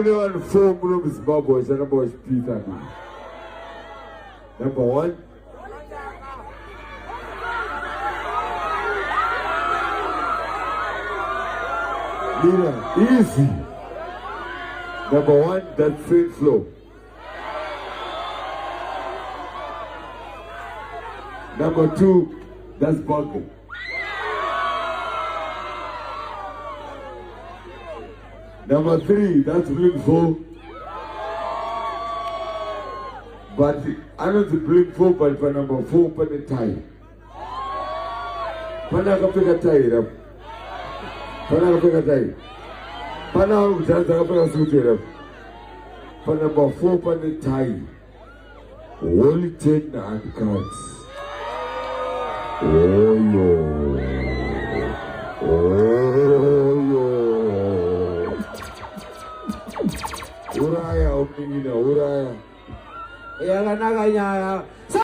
Only one four rooms, Zimbabwe, and about Peter. Number one. Leader, easy. Number one, that's straight flow. Number two, that's buckle. Number three, that's blink four. But I know the blink four, but for number four, put the tie. Pana kapika tie up. Pana kapika tie. Pana ujaza kapika suit up. For number four, put the tie. Only 10 hand cards. Oh yo. Oh yo. Uraya, Uraya. Yaga naga